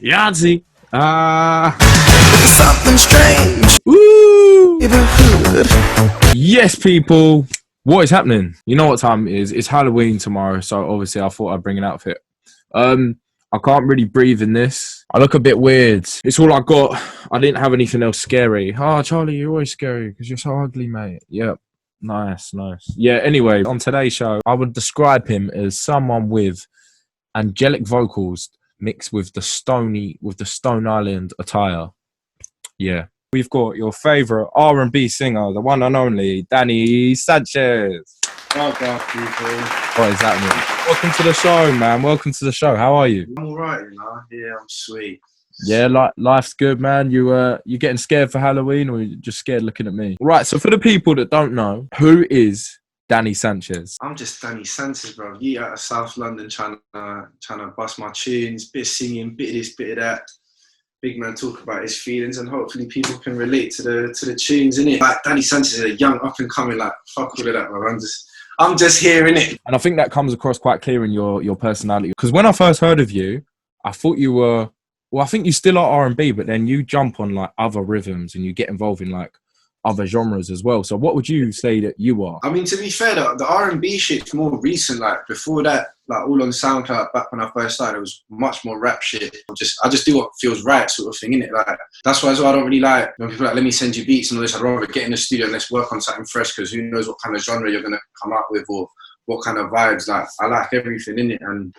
Yahtzee. Something strange. Woo! Neighborhood. Yes, people. What is happening? You know what time it is. It's Halloween tomorrow, so obviously I thought I'd bring an outfit. I can't really breathe in this. I look a bit weird. It's all I got. I didn't have anything else scary. Oh, Charlie, you're always scary because you're so ugly, mate. Yep. Nice. Yeah, anyway, on today's show, I would describe him as someone with angelic vocals mixed with the Stone Island attire. Yeah. We've got your favourite R&B singer, the one and only, Danny Sanchez. Welcome, people. What is happening? Welcome to the show, man. Welcome to the show. How are you? I'm alright, you know. Yeah, I'm sweet. Yeah, life's good, man. You getting scared for Halloween, or you just scared looking at me? Right, so for the people that don't know, who is Danny Sanchez? I'm just Danny Sanchez, bro. You out of South London trying to bust my tunes, bit of singing, bit of this, bit of that. Big man talk about his feelings, and hopefully people can relate to the tunes, innit? Like Danny Sanchez is a young up and coming, like fuck all of that, bro. I'm just here, innit? And I think that comes across quite clear in your personality. Because when I first heard of you, I thought you were, well, I think you still are R&B, but then you jump on like other rhythms and you get involved in like other genres as well. So what would you say that you are? I mean, to be fair, the R&B shit's more recent. Like before that, like all on SoundCloud back when I first started, it was much more rap shit. I just do what feels right, sort of thing, innit? Like that's why as well I don't really like when people are like, let me send you beats and all this. I'd rather get in the studio and let's work on something fresh, because who knows what kind of genre you're gonna come out with or what kind of vibes. Like I like everything in it, and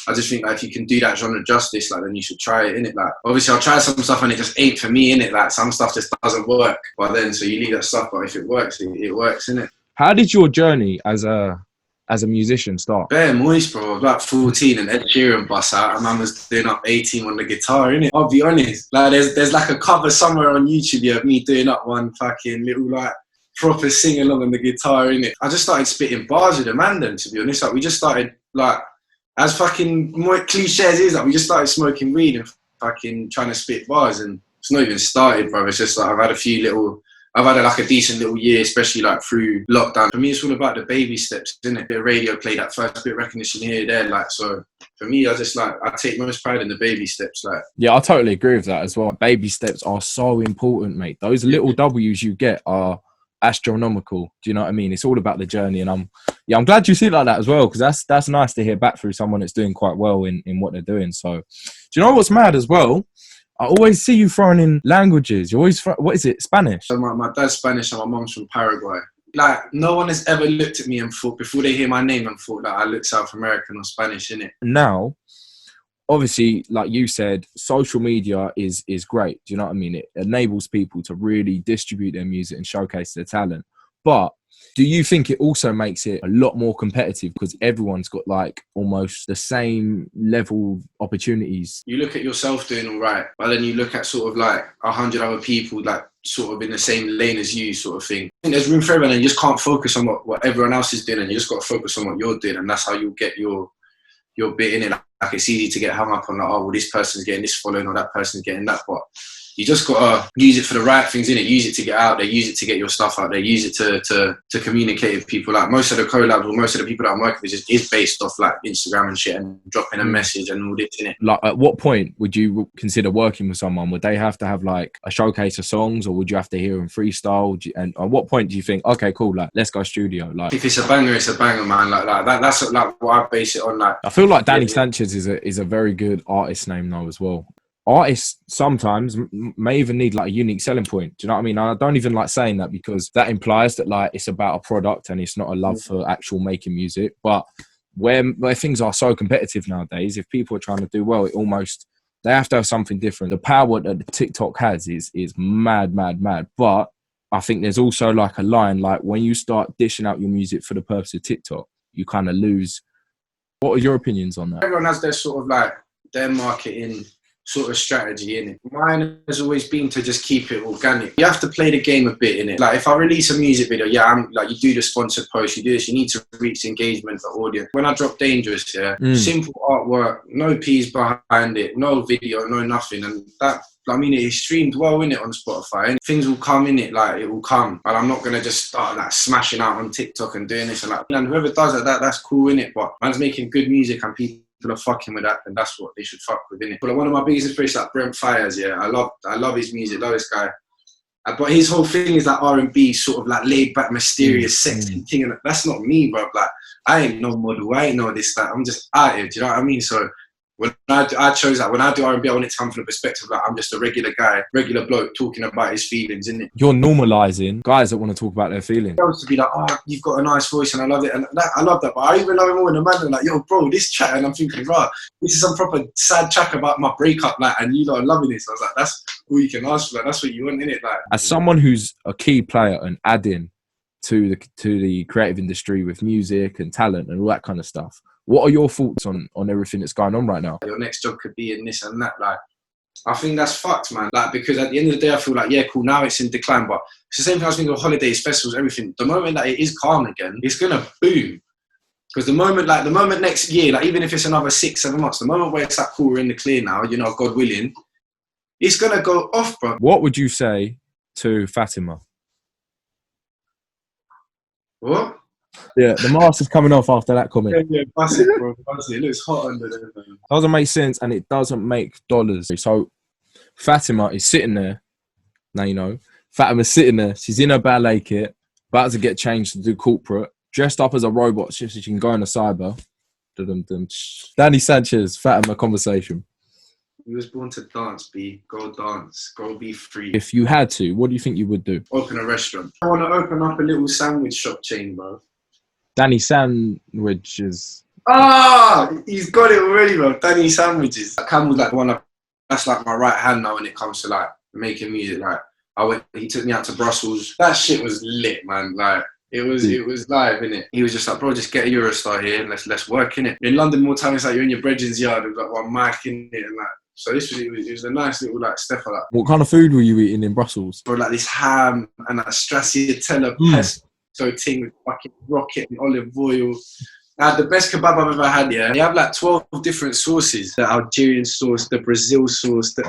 I just think like if you can do that genre justice, like then you should try it, innit? Like obviously I'll try some stuff and it just ain't for me, innit? Like some stuff just doesn't work. But then so you leave that stuff, but if it works, it works, innit? How did your journey as a musician start? Bare moist, bro. I was about 14 and Ed Sheeran bust out, and man was doing up 18 on the guitar, innit? I'll be honest. Like there's like a cover somewhere on YouTube of me doing up one fucking little like proper sing along on the guitar, innit? I just started spitting bars with the man then, to be honest. Like we just started like, as fucking more cliche as it is, like we just started smoking weed and fucking trying to spit bars, and it's not even started, bro. It's just like I've had like a decent little year, especially like through lockdown. For me, it's all about the baby steps, isn't it? Bit of radio play, that first bit of recognition here, there, like, so for me, I take most pride in the baby steps, like. Yeah, I totally agree with that as well. Baby steps are so important, mate. Those little W's you get are astronomical. Do you know what I mean? It's all about the journey, and I'm glad you see it like that as well, because that's nice to hear back through someone that's doing quite well in what they're doing. So, do you know what's mad as well? I always see you throwing in languages. You always what is it? Spanish? So my dad's Spanish and my mom's from Paraguay. Like no one has ever looked at me and thought, before they hear my name, and thought that I look South American or Spanish, innit? Now, obviously, like you said, social media is great. Do you know what I mean? It enables people to really distribute their music and showcase their talent. But do you think it also makes it a lot more competitive because everyone's got like almost the same level opportunities? You look at yourself doing all right, but then you look at sort of like 100 other people like sort of in the same lane as you, sort of thing. I think there's room for everyone, and you just can't focus on what everyone else is doing, and you just got to focus on what you're doing, and that's how you'll get your bit in it. Like it's easy to get hung up on like, oh well, this person's getting this following or that person's getting that, but you just gotta use it for the right things, innit? Use it to get out there, use it to get your stuff out there, use it to communicate with people. Like most of the collabs or most of the people that I'm working with is based off like Instagram and shit, and dropping a message and all this, innit? Like at what point would you consider working with someone? Would they have to have like a showcase of songs, or would you have to hear them freestyle? And at what point do you think, okay, cool, like let's go studio? Like if it's a banger, it's a banger, man. Like that's like what I base it on. Like I feel like Danny Sanchez is a very good artist name now as well. Artists sometimes may even need like a unique selling point. Do you know what I mean? I don't even like saying that, because that implies that like it's about a product and it's not a love for actual making music. But where things are so competitive nowadays, if people are trying to do well, they have to have something different. The power that TikTok has is mad. But I think there's also like a line, like when you start dishing out your music for the purpose of TikTok, you kind of lose. What are your opinions on that? Everyone has their sort of like their marketing sort of strategy in it. Mine has always been to just keep it organic. You have to play the game a bit in it. Like if I release a music video, I'm like, you do the sponsored post, you do this, you need to reach engagement, the audience. When I drop Dangerous, simple artwork, no P's behind it, no video, no nothing, and that, I mean, it is streamed well in it on Spotify, and things will come in it, like it will come. But I'm not gonna just start like smashing out on TikTok and doing this and like. And whoever does it, that's cool in it. But man's making good music and people are fucking with that, then that's what they should fuck with, innit? But one of my biggest inspirations, like Brent Fires, yeah, I love his music, love this guy. But his whole thing is like R&B, sort of like laid back, mysterious, sexy thing, and that's not me, bro. Like, I ain't no model, I ain't no this, that. I'm just out here, do you know what I mean? So when I chose that, when I do R&B, I want it to come from the perspective like I'm just a regular guy, regular bloke talking about his feelings, innit? You're normalising guys that want to talk about their feelings. I was to be like, oh, you've got a nice voice and I love it. And I love that. But I even love it more when the man are like, yo, bro, this track. And I'm thinking, right, this is some proper sad track about my breakup. Like, and you lot are loving this. I was like, that's all you can ask for. Like, that's what you want, innit? Like, as someone who's a key player and adding to the creative industry with music and talent and all that kind of stuff, what are your thoughts on everything that's going on right now? Your next job could be in this and that. Like, I think that's fucked, man. Like, because at the end of the day, I feel like, yeah, cool, now it's in decline, but it's the same thing I was thinking of holidays, festivals, everything. The moment that it is calm again, it's gonna boom. Because the moment next year, like even if it's another 6-7 months, the moment where it's like, cool, we're in the clear now, you know, God willing, it's gonna go off, bro. What would you say to Fatima? What? Yeah, the mask is coming off after that comment. Yeah, bust it, bro. Bust it. It looks hot under there, man. Doesn't make sense and it doesn't make dollars. So Fatima is sitting there. Now you know. Fatima's sitting there. She's in her ballet kit, about to get changed to do corporate, dressed up as a robot so she can go in a cyber. Danny Sanchez, Fatima conversation. He was born to dance, B. Go dance. Go be free. If you had to, what do you think you would do? Open a restaurant. I want to open up a little sandwich shop chain, bro. Danny Sandwiches. Ah, he's got it already, bro. Danny Sandwiches. Camel's like the one that's like my right hand now when it comes to like making music. Like he took me out to Brussels. That shit was lit, man. Like it was live, innit? He was just like, bro, just get a Eurostar here and let's work, innit? In London, more time it's like you're in your brethren's yard with like one mic in it and like. So it was a nice little like step like that. What kind of food were you eating in Brussels? Bro, like this ham and that stracciatella pesto thing with fucking rocket and olive oil. I had the best kebab I've ever had, yeah. You have like 12 different sauces. The Algerian sauce, the Brazil sauce. It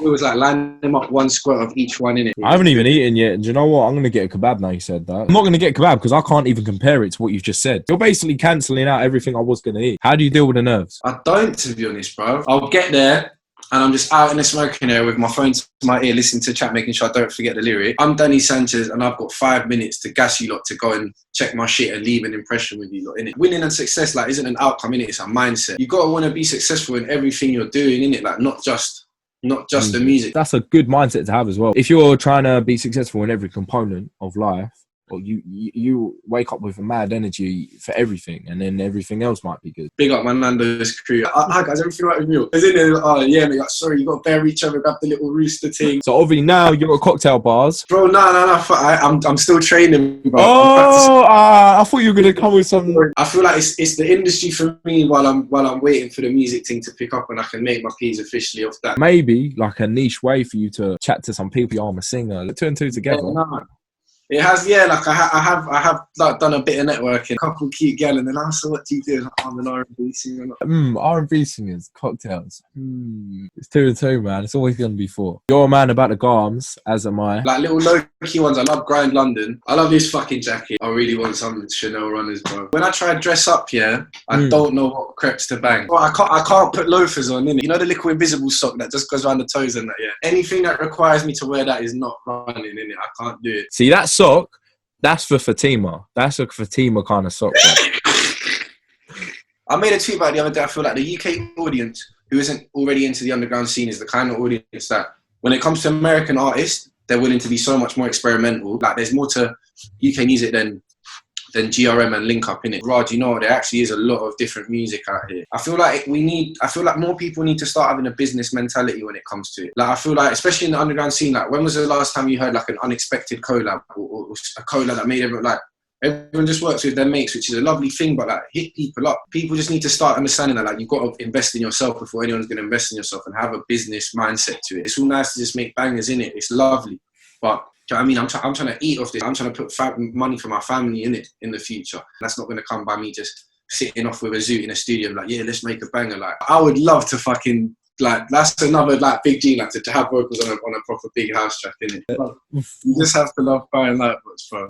was like line them up one squirt of each one in it. I haven't even eaten yet. Do you know what? I'm going to get a kebab now you said that. I'm not going to get a kebab because I can't even compare it to what you've just said. You're basically cancelling out everything I was going to eat. How do you deal with the nerves? I don't, to be honest, bro. I'll get there and I'm just out in the smoking area with my phone to my ear, listening to chat, making sure I don't forget the lyric. I'm Danny Sanchez and I've got 5 minutes to gas you lot to go and check my shit and leave an impression with you lot, innit? Winning and success, like, isn't an outcome, innit? It's a mindset. You gotta want to be successful in everything you're doing, innit? Like, not just the music. That's a good mindset to have as well. If you're trying to be successful in every component of life, well, you wake up with a mad energy for everything, and then everything else might be good. Big up my Nando's crew. Hi guys, everything right with you? Is in there? Oh yeah, mate. Sorry, you got to bear each other, grab the little rooster thing. So obviously now you're at cocktail bars, bro. No. I'm still training, bro. I thought you were gonna come with some. I feel like it's the industry for me while I'm waiting for the music thing to pick up, and I can make my P's officially off that. Maybe like a niche way for you to chat to some people. I'm a singer. 2 and 2 together. Yeah, no. It has, yeah. Like I have like done a bit of networking, a couple of cute gal, and then so what do you do? I'm an R&B singer. R&B singers, cocktails. It's 2 and 2, man. It's always gonna be 4. You're a man about the garms, as am I. Like little low-key ones. I love Grind London. I love this fucking jacket. I really want some Chanel runners, bro. When I try to dress up, yeah, I don't know what crepes to bang. Bro, I can't put loafers on, innit? You know the little invisible sock that just goes around the toes and that, yeah. Anything that requires me to wear that is not running, innit? I can't do it. See that sock? That's for Fatima. That's a Fatima kind of sock. I made a tweet about it the other day. I feel like the UK audience who isn't already into the underground scene is the kind of audience that when it comes to American artists, they're willing to be so much more experimental. Like there's more to UK music than GRM and Link Up, innit? Raj, you know what? There actually is a lot of different music out here. I feel like more people need to start having a business mentality when it comes to it. Like I feel like, especially in the underground scene, like when was the last time you heard like an unexpected collab or a collab that made everyone just works with their mates, which is a lovely thing, but like hit people up. People just need to start understanding that like you've got to invest in yourself before anyone's going to invest in yourself and have a business mindset to it. It's all nice to just make bangers in it. It's lovely, but do you know what I mean? I'm trying to eat off this. I'm trying to put money for my family in it in the future. That's not going to come by me just sitting off with a zoot in a studio like, yeah, let's make a banger. Like, I would love to fucking, like, that's another, like, big G, like, to have vocals on a proper big house track, innit? You just have to love buying lightbooks, bro.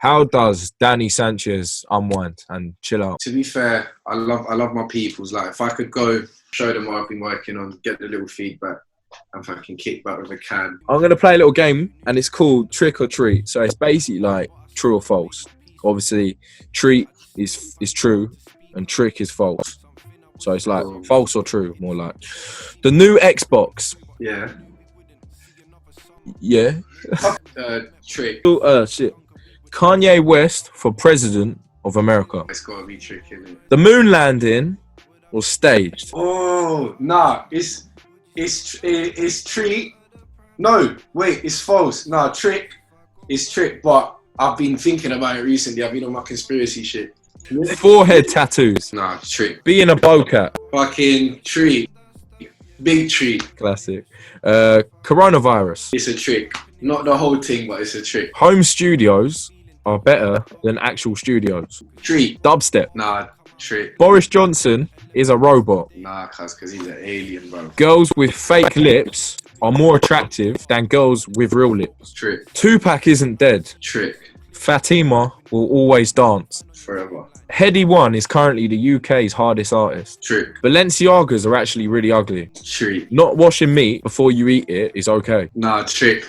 How does Danny Sanchez unwind and chill out? To be fair, I love my peoples. Like, if I could go show them what I've been working on, get the little feedback, and fucking kick back with a can. I'm going to play a little game, and it's called Trick or Treat. So it's basically like true or false. Obviously, treat is true, and trick is false. So it's like false or true, more like. The new Xbox. Yeah. Yeah. Trick. Shit. Kanye West for president of America. It's gotta be trick, innit? The moon landing was staged. Oh, nah. It's treat. No, wait, it's false. Nah, trick. It's trick, but I've been thinking about it recently. I've been on my conspiracy shit. Forehead tattoos. Nah, trick. Being a bocat. Fucking treat. Big treat. Classic. Coronavirus. It's a trick. Not the whole thing, but it's a trick. Home studios are better than actual studios. Treat. Dubstep. Nah, trick. Boris Johnson is a robot. Nah, cause he's an alien, bro. Girls with fake lips are more attractive than girls with real lips. Trick. Tupac isn't dead. Trick. Fatima will always dance. Forever. Heady One is currently the UK's hardest artist. Trick. Balenciagas are actually really ugly. Trick. Not washing meat before you eat it is okay. Nah, trick.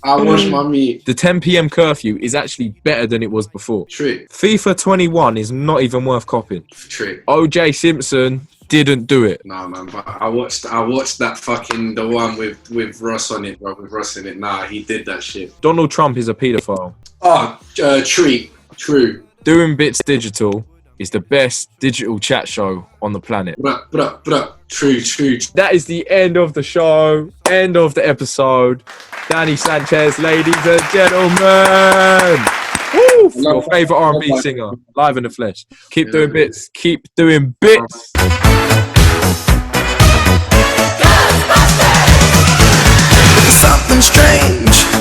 I wash my meat. The 10 p.m. curfew is actually better than it was before. Trick. FIFA 21 is not even worth copying. Trick. OJ Simpson didn't do it. Nah, man, but I watched that fucking the one with Ross on it, bro. With Ross in it. Nah, he did that shit. Donald Trump is a paedophile. Oh, treat. True. Doing Bits Digital is the best digital chat show on the planet. True. That is the end of the show, end of the episode. Danny Sanchez, ladies and gentlemen. Woo! Your favourite R&B singer, live in the flesh. Keep doing bits. Keep doing bits. Something strange